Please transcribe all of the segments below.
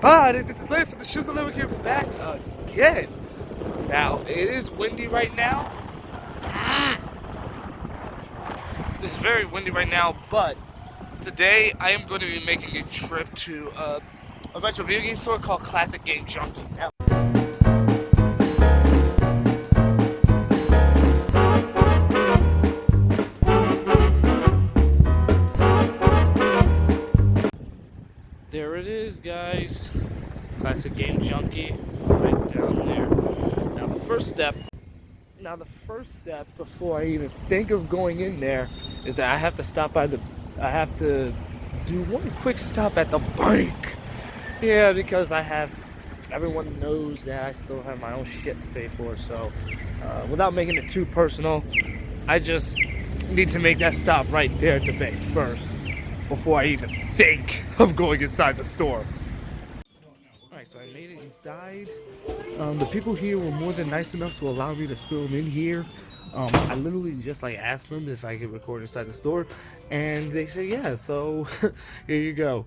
This is Larry from the Shiz here back again. Now, it is windy right now. It's very windy right now, but today I am going to be making a trip to a retro video game store called Classic Game Junkie. Now, there it is, guys. Classic Game Junkie, right down there. Now the first step before I even think of going in there is that I have to do one quick stop at the bank. Yeah, because everyone knows that I still have my own shit to pay for, so without making it too personal, I just need to make that stop right there at the bank first before I even think of going inside the store. Alright, so I made it inside. The people here were more than nice enough to allow me to film in here. I literally just asked them if I could record inside the store, and they said yeah, so here you go.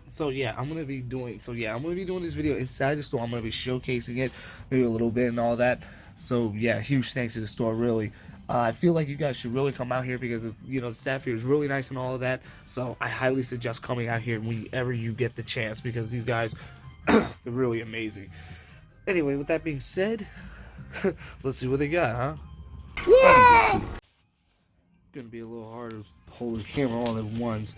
So yeah, I'm gonna be doing this video inside the store. I'm gonna be showcasing it maybe a little bit and all that. So yeah, huge thanks to the store, really. I feel like you guys should really come out here because the staff here is really nice and all of that. So I highly suggest coming out here whenever you get the chance because these guys, they're really amazing. Anyway, with that being said, let's see what they got, huh? Whoa! Gonna be a little hard to hold the camera all at once.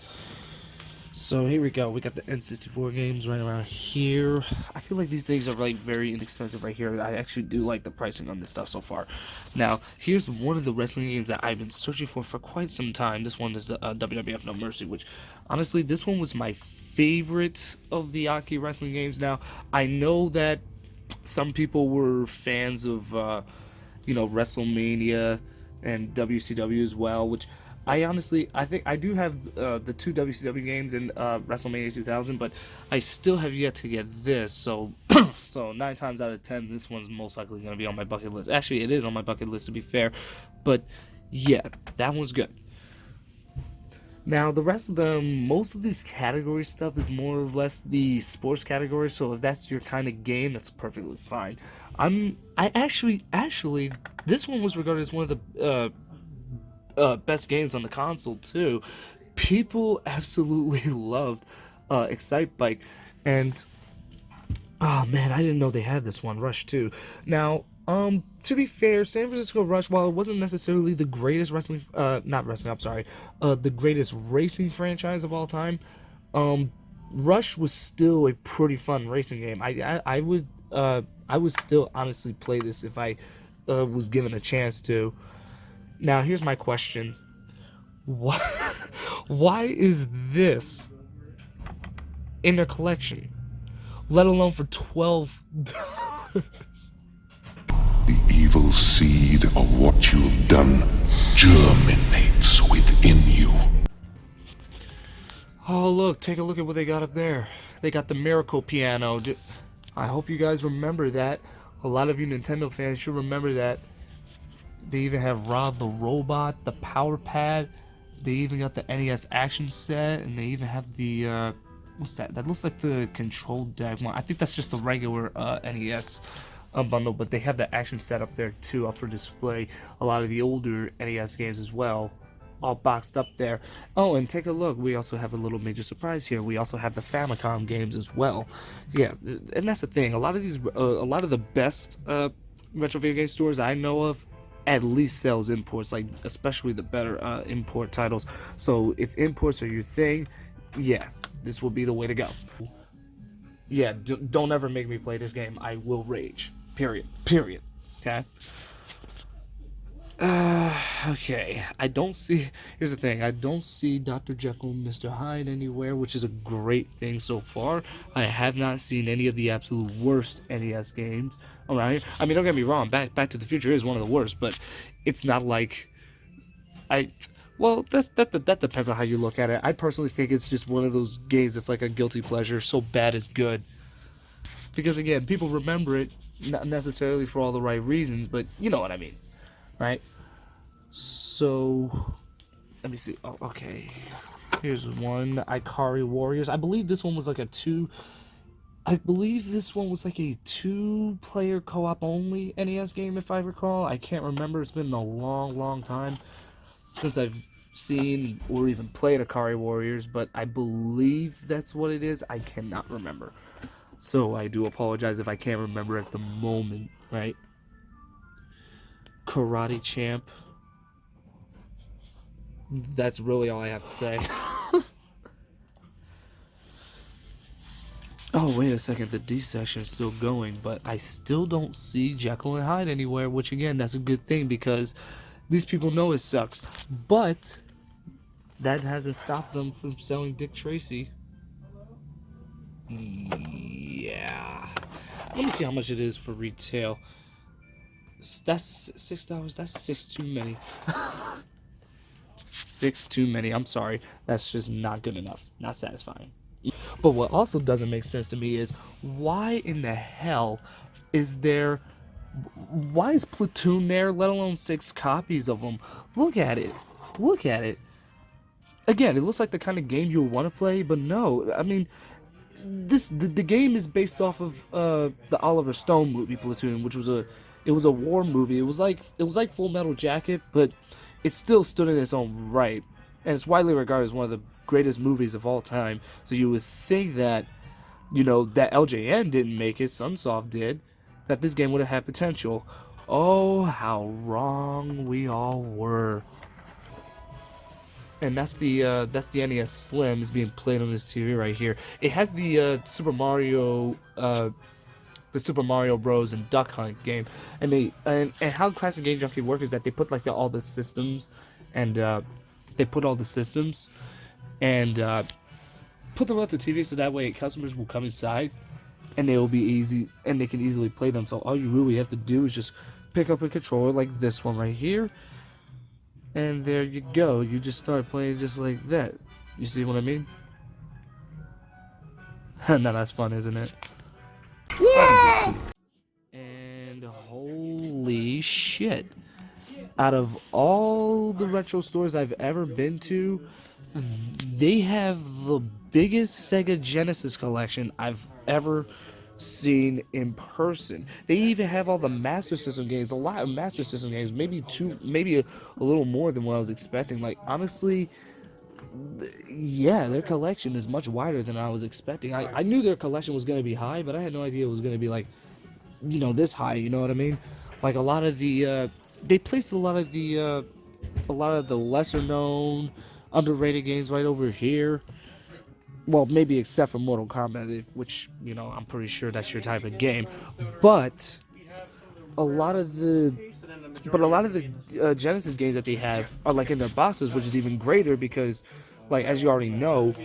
So here we go. We got the N64 games right around here. I feel like these things are very inexpensive right here. I actually do like the pricing on this stuff so far. Now, here's one of the wrestling games that I've been searching for quite some time. This one is the WWF No Mercy, which honestly, this one was my favorite of the Aki wrestling games. Now, I know that some people were fans of, WrestleMania and WCW as well, which I think I do have the two WCW games in WrestleMania 2000, but I still have yet to get this. So, so 9 times out of 10, this one's most likely going to be on my bucket list. Actually, it is on my bucket list to be fair, but yeah, that one's good. Now, the rest of them, most of this category stuff is more or less the sports category. So if that's your kind of game, that's perfectly fine. I actually, this one was regarded as one of the best games on the console too. People absolutely loved Excite Bike, and oh man, I didn't know they had this one, Rush 2. Now, to be fair, San Francisco Rush, while it wasn't necessarily the greatest the greatest racing franchise of all time, Rush was still a pretty fun racing game. I would still honestly play this if I was given a chance to. Now, here's my question. Why is this in their collection? Let alone for $12. The evil seed of what you have done germinates within you. Oh, look, take a look at what they got up there. They got the Miracle Piano. I hope you guys remember that. A lot of you Nintendo fans should remember that. They even have Rob the Robot, the Power Pad. They even got the NES Action Set, and they even have the what's that? That looks like the Control Deck one. I think that's just the regular NES bundle, but they have the Action Set up there too, up for display. A lot of the older NES games as well, all boxed up there. Oh, and take a look. We also have a little major surprise here. We also have the Famicom games as well. Yeah, and that's the thing. A lot of the best retro video game stores I know of at least sells imports, especially the better import titles. So if imports are your thing, yeah, this will be the way to go. Yeah, don't ever make me play this game. I will rage. Period. Okay? Okay. Here's the thing. I don't see Dr. Jekyll and Mr. Hyde anywhere, which is a great thing so far. I have not seen any of the absolute worst NES games around here. I mean, don't get me wrong. Back to the Future is one of the worst, but it's not like well, that depends on how you look at it. I personally think it's just one of those games that's like a guilty pleasure, so bad is good. Because again, people remember it, not necessarily for all the right reasons, but you know what I mean, right? So, let me see. Oh, okay. Here's one, Ikari Warriors. I believe this one was like a 2 I believe this one was like a 2-player co-op only NES game, if I recall. I can't remember. It's been a long, long time since I've seen or even played Akari Warriors, but I believe that's what it is. I cannot remember. So I do apologize if I can't remember at the moment, right? Karate Champ. That's really all I have to say. Oh, wait a second, the D section is still going, but I still don't see Jekyll and Hyde anywhere, which again, that's a good thing because these people know it sucks. But that hasn't stopped them from selling Dick Tracy. Yeah. Let me see how much it is for retail. That's $6. That's 6 too many. 6 too many. I'm sorry. That's just not good enough. Not satisfying. But what also doesn't make sense to me is why in the hell is there. Why is Platoon there, let alone 6 copies of them? Look at it. Look at it. Again, it looks like the kind of game you want to play, but no. I mean, the game is based off of the Oliver Stone movie Platoon, which was a war movie. It was like Full Metal Jacket, but it still stood in its own right, and it's widely regarded as one of the greatest movies of all time. So you would think that, that LJN didn't make it, Sunsoft did, that this game would have had potential. Oh, how wrong we all were. And that's the NES Slim is being played on this TV right here. It has the Super Mario Bros. And Duck Hunt game, and how Classic Game Junkie work is that they put like all the systems, and put them up the TV so that way customers will come inside, and they will be easy and they can easily play them. So all you really have to do is just pick up a controller like this one right here. And there you go. You just start playing just like that. You see what I mean? No, that's fun, isn't it? Yeah! And holy shit. Out of all the retro stores I've ever been to, they have the biggest Sega Genesis collection I've ever seen in person. They even have all the Master System games, a lot of Master System games, maybe a little more than what I was expecting. Like, honestly, yeah, their collection is much wider than I was expecting. I knew their collection was going to be high, but I had no idea it was going to be like, this high, you know what I mean? Like a lot of the, they placed a lot of the lesser known, underrated games right over here. Well, maybe except for Mortal Kombat, which, I'm pretty sure that's your type of game. But a lot of the Genesis games that they have are like in their boxes, which is even greater because, like, as you already know,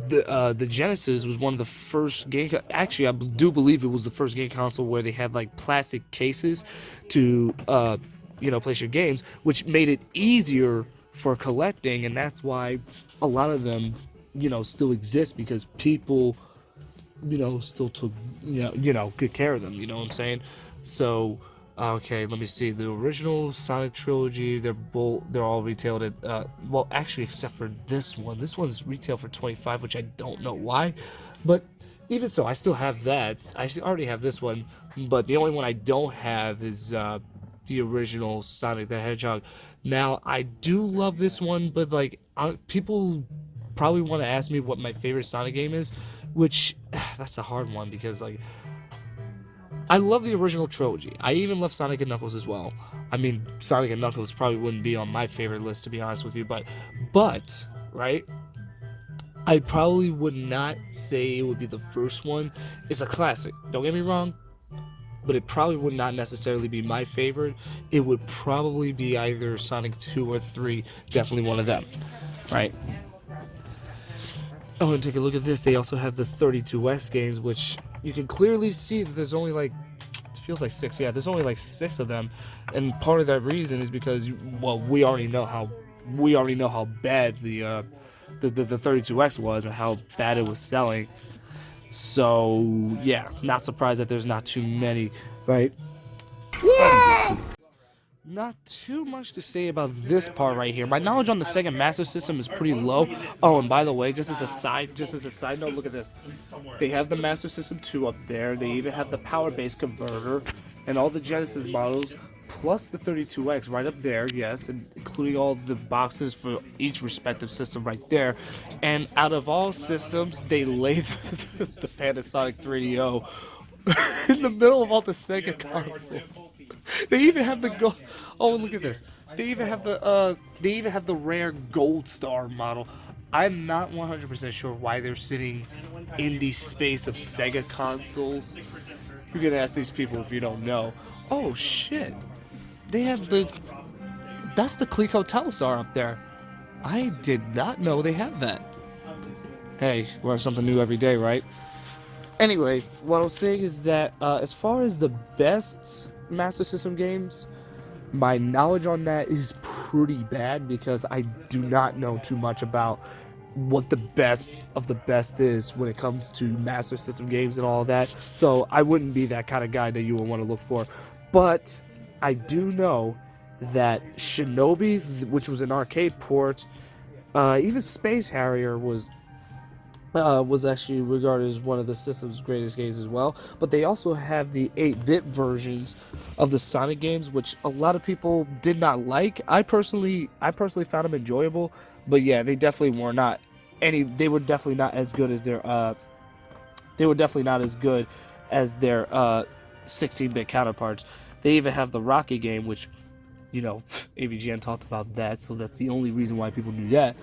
the Genesis was one of the first game. Actually, I do believe it was the first game console where they had like plastic cases to place your games, which made it easier for collecting, and that's why a lot of them still exist because people still took good care of them, you know what I'm saying? So okay, let me see. The original Sonic trilogy, they're all retailed at well, actually, except for this one. This one's retail for $25, which I don't know why, but even so, I still have that. I already have this one, but the only one I don't have is the original Sonic the Hedgehog. Now, I do love this one, but like people probably want to ask me what my favorite Sonic game is, which that's a hard one because like I love the original trilogy. I even love Sonic and Knuckles as well. I mean, Sonic and Knuckles probably wouldn't be on my favorite list, to be honest with you, but right, I probably would not say it would be the first one. It's a classic, don't get me wrong, but it probably would not necessarily be my favorite. It would probably be either Sonic 2 or 3, definitely one of them, right? Oh, and take a look at this. They also have the 32X games, which you can clearly see that there's only like, it feels like 6. Yeah, there's only like 6 of them, and part of that reason is because, well, we already know how bad the 32X was and how bad it was selling. So yeah, not surprised that there's not too many, right? not too much to say about this part right here. My knowledge on the Sega Master System is pretty low. Oh, and by the way, just as a side note, look at this. They have the Master System 2 up there. They even have the power base converter and all the Genesis models, plus the 32X right up there, yes, and including all the boxes for each respective system right there. And out of all systems, they laid the Panasonic 3DO in the middle of all the Sega consoles. They even have the gold. Oh, look at this. They even have the rare Gold Star model. I'm not 100% sure why they're sitting in the space of Sega consoles. You can ask these people if you don't know. Oh shit. They have that's the Coleco Telstar up there. I did not know they had that. Hey, learn something new every day, right? Anyway, what I was saying is that as far as the best Master System games, my knowledge on that is pretty bad because I do not know too much about what the best of the best is when it comes to Master System games and all of that. So I wouldn't be that kind of guy that you would want to look for. But I do know that Shinobi, which was an arcade port, even Space Harrier was actually regarded as one of the system's greatest games as well. But they also have the 8-bit versions of the Sonic games, which a lot of people did not like. I personally found them enjoyable, but yeah, they definitely were not they were definitely not as good as their 16-bit counterparts. They even have the Rocky game, which, you know, AVGN talked about that, so that's the only reason why people knew that.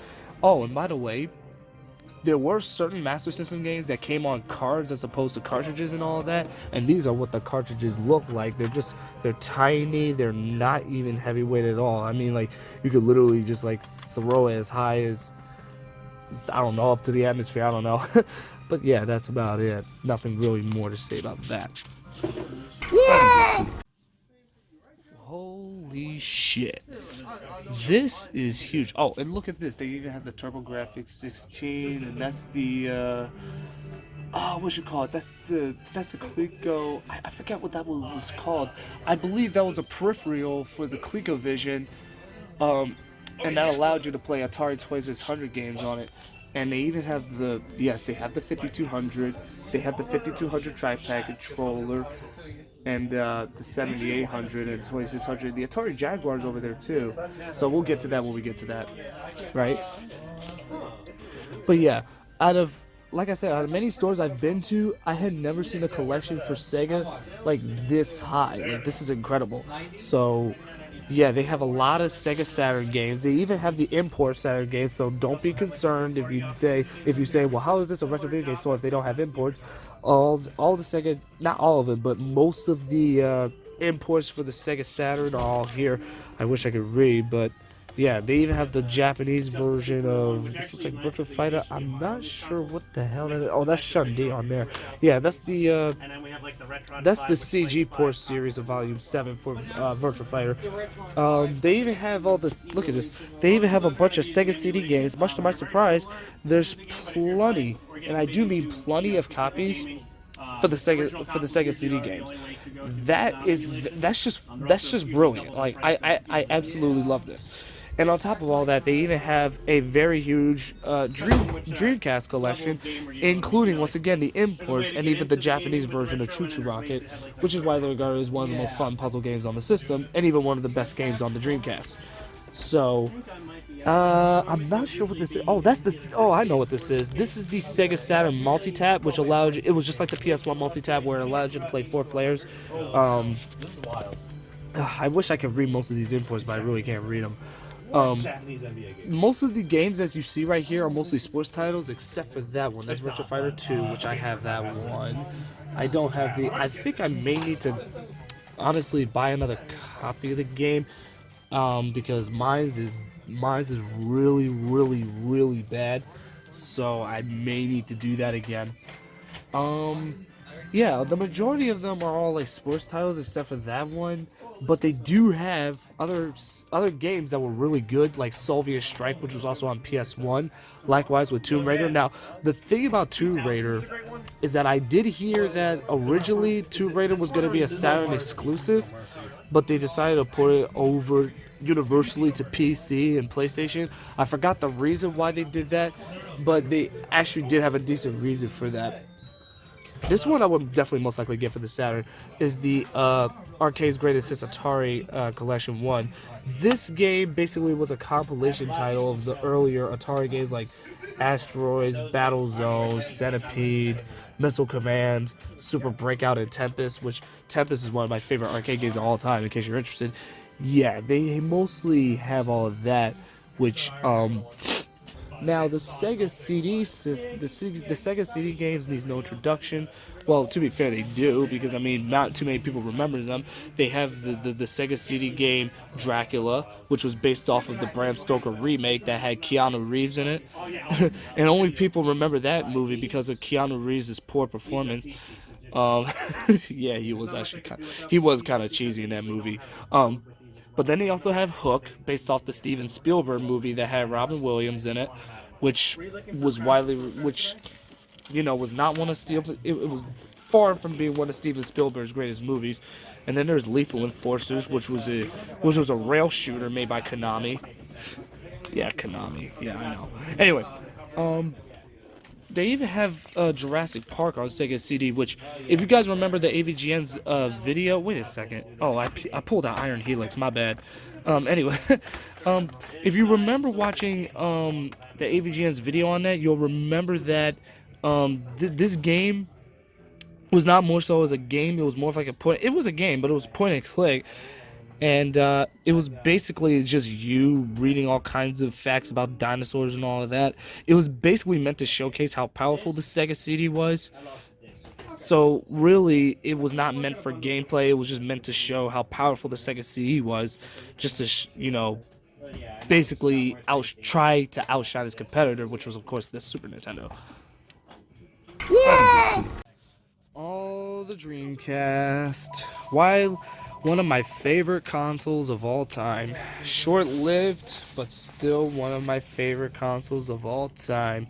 Oh, and by the way, there were certain Master System games that came on cards as opposed to cartridges and all of that, and these are what the cartridges look like. They're tiny, they're not even heavyweight at all. I mean, like, you could literally just, like, throw it as high as, I don't know, up to the atmosphere, I don't know. But yeah, that's about it. Nothing really more to say about that. Holy shit. This is huge. Oh, and look at this. They even have the TurboGrafx 16, and that's the what you call it? That's the Coleco. I forget what that one was called. I believe that was a peripheral for the ColecoVision, and that allowed you to play Atari 2600 games on it. And they even have they have the 5200. They have the 5200 trackpad controller, and the 7800 and 2600. The Atari Jaguar's over there too. So we'll get to that when we get to that, right? But yeah, like I said, out of many stores I've been to, I had never seen a collection for Sega like this high. Like, this is incredible. So yeah, they have a lot of Sega Saturn games. They even have the import Saturn games, so don't be concerned if you say, well, how is this a retro video game store if they don't have imports? All the Sega, not all of it, but most of the imports for the Sega Saturn are all here. I wish I could read, but yeah, they even have the Japanese version of, this looks like Virtua Fighter. I'm not sure what the hell that is. Oh, that's Shun-Di on there. Yeah, that's the CG Port series of Volume 7 for Virtua Fighter. They even have look at this. They even have a bunch of Sega CD games. Much to my surprise, there's plenty, and I do mean plenty of copies for the Sega CD games. That's just brilliant. Like, I absolutely love this. And on top of all that, they even have a very huge Dreamcast collection, including, once again, the imports and even the Japanese version of Choo Choo Rocket, which is why they're regarded as one of the most fun puzzle games on the system, and even one of the best games on the Dreamcast. So, I'm not sure what this is. Oh, I know what this is. This is the Sega Saturn multi-tap, which allowed you, it was just like the PS1 multi-tap where it allowed you to play 4 players. I wish I could read most of these imports, but I really can't read them. Most of the games as you see right here are mostly sports titles, except for that one. That's Virtua Fighter 2, which I have that one. I don't have I think I may need to honestly buy another copy of the game, because mine's is really, really, really bad. So I may need to do that again. Yeah, the majority of them are all like sports titles except for that one, but they do have other games that were really good, like Soviet Strike, which was also on PS1. Likewise with Tomb Raider. Now, the thing about Tomb Raider is that I did hear that originally Tomb Raider was going to be a Saturn exclusive, but they decided to put it over universally to PC and PlayStation. I forgot the reason why they did that, but they actually did have a decent reason for that. This one I would definitely most likely get for the Saturn is the Arcade's Greatest Hits Atari Collection 1. This game basically was a compilation title of the earlier Atari games like Asteroids, Battle Zones, Centipede, Missile Command, Super Breakout, and Tempest, which Tempest is one of my favorite arcade games of all time, in case you're interested. Yeah, they mostly have all of that, which, now the Sega CD, the Sega CD games needs no introduction. Well, to be fair, they do, because I mean, not too many people remember them. They have the Sega CD game Dracula, which was based off of the Bram Stoker remake that had Keanu Reeves in it, and only people remember that movie because of Keanu Reeves' poor performance. Yeah, he was kind of cheesy in that movie. But then they also have Hook, based off the Steven Spielberg movie that had Robin Williams in it, which was was not one of it was far from being one of Steven Spielberg's greatest movies. And then there's Lethal Enforcers, which was a rail shooter made by Konami. Yeah, Konami. Yeah, I know. Anyway, they even have Jurassic Park on Sega CD, which, if you guys remember the AVGN's video... Wait a second. Oh, I pulled out Iron Helix. My bad. Anyway, if you remember watching the AVGN's video on that, you'll remember that this game was not more so as a game. It was more of like a point... It was a game, but it was point and click. And it was basically just you reading all kinds of facts about dinosaurs and all of that. It was basically meant to showcase how powerful the Sega CD was. So really, it was not meant for gameplay. It was just meant to show how powerful the Sega CD was, just to basically try to outshine its competitor, which was of course the Super Nintendo. Oh, the Dreamcast. While one of my favorite consoles of all time. Short-lived, but still one of my favorite consoles of all time.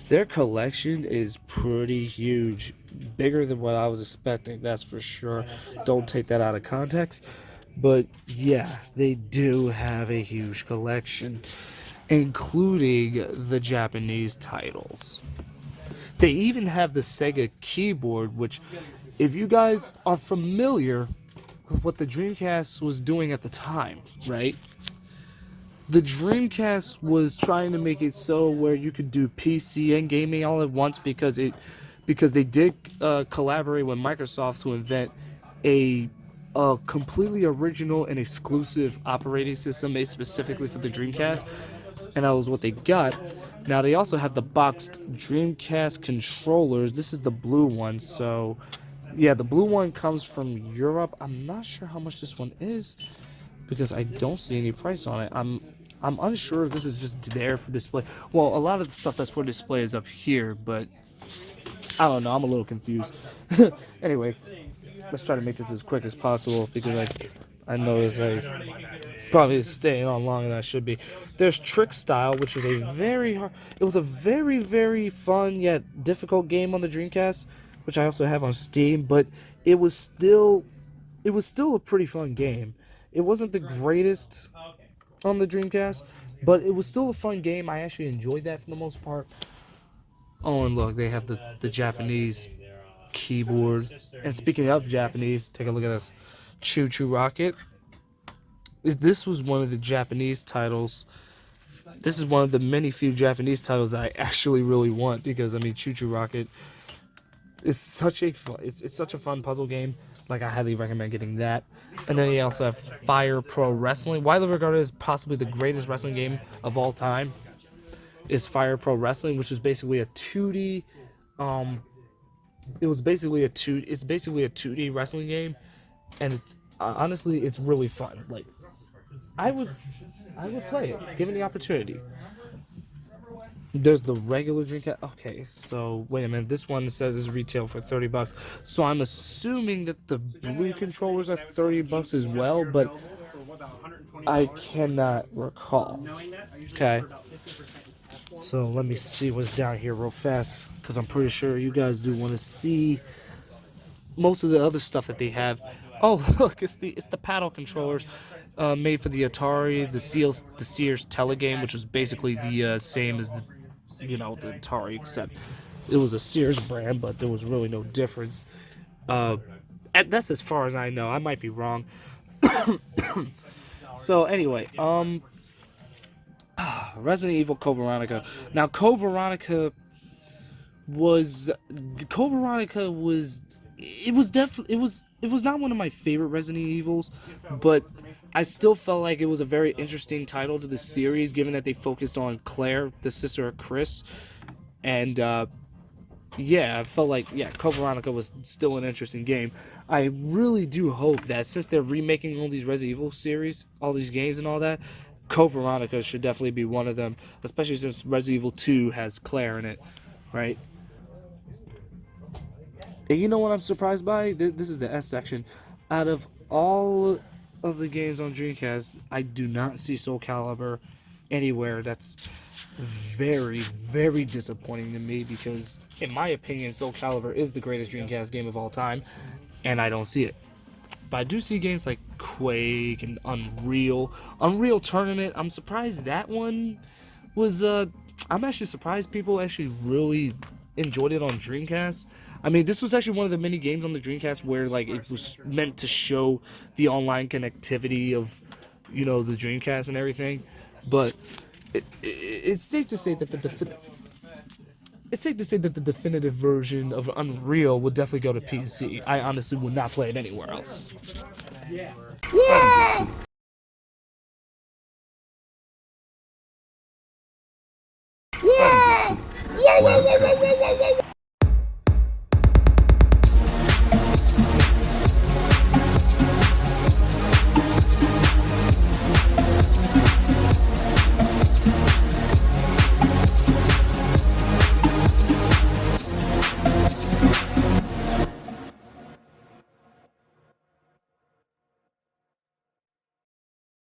Their collection is pretty huge. Bigger than what I was expecting, that's for sure. Don't take that out of context. But yeah, they do have a huge collection, including the Japanese titles. They even have the Sega keyboard, which, if you guys are familiar with what the Dreamcast was doing at the time, right? The Dreamcast was trying to make it so where you could do PC and gaming all at once because they did collaborate with Microsoft to invent a completely original and exclusive operating system made specifically for the Dreamcast, and that was what they got. Now they also have the boxed Dreamcast controllers. This is the blue one, so yeah, the blue one comes from Europe. I'm not sure how much this one is because I don't see any price on it. I'm unsure if this is just there for display. Well, a lot of the stuff that's for display is up here, but I don't know. I'm a little confused. Anyway, let's try to make this as quick as possible because I notice I probably staying on longer than I should be. There's Trick Style, which is it was a very, very fun yet difficult game on the Dreamcast, which I also have on Steam, but it was still a pretty fun game. It wasn't the greatest on the Dreamcast, but it was still a fun game. I actually enjoyed that for the most part. Oh, and look, they have the Japanese keyboard. And speaking of Japanese, take a look at this. Choo Choo Rocket. This was one of the Japanese titles. This is one of the many few Japanese titles that I actually really want because, I mean, Choo Choo Rocket is such a fun puzzle game. Like, I highly recommend getting that. And then you also have Fire Pro Wrestling. Widely regarded as possibly the greatest wrestling game of all time is Fire Pro Wrestling, which is basically a 2D. It's basically a 2D wrestling game, and it's honestly it's really fun. Like, I would play it given the opportunity. There's the regular Dreamcast. Okay, so wait a minute. This one says it's retail for $30. So I'm assuming that the blue controllers are $30 as well, but I cannot recall. Okay. So let me see what's down here real fast, because I'm pretty sure you guys do want to see most of the other stuff that they have. Oh, look, it's the paddle controllers, made for the Atari, the Sears Telegame, which is basically the same as the Atari, except it was a Sears brand, but there was really no difference. And that's as far as I know. I might be wrong. So anyway, Resident Evil Code Veronica. Now, Code Veronica was it was not one of my favorite Resident Evils, but I still felt like it was a very interesting title to the series, given that they focused on Claire, the sister of Chris, and yeah, I felt like Code Veronica was still an interesting game. I really do hope that since they're remaking all these Resident Evil series, all these games and all that, Code Veronica should definitely be one of them, especially since Resident Evil 2 has Claire in it, right? And you know what I'm surprised by? This is the S section. Out of all of the games on Dreamcast, I do not see Soul Calibur anywhere. That's very, very disappointing to me because, in my opinion, Soul Calibur is the greatest Dreamcast game of all time, and I don't see it. But I do see games like Quake and Unreal Tournament. I'm surprised that one was. I'm actually surprised people actually really enjoyed it on Dreamcast. I mean, this was actually one of the many games on the Dreamcast where like it was meant to show the online connectivity of, the Dreamcast and everything. But it's safe to say that the definitive version of Unreal would definitely go to PC. I honestly would not play it anywhere else.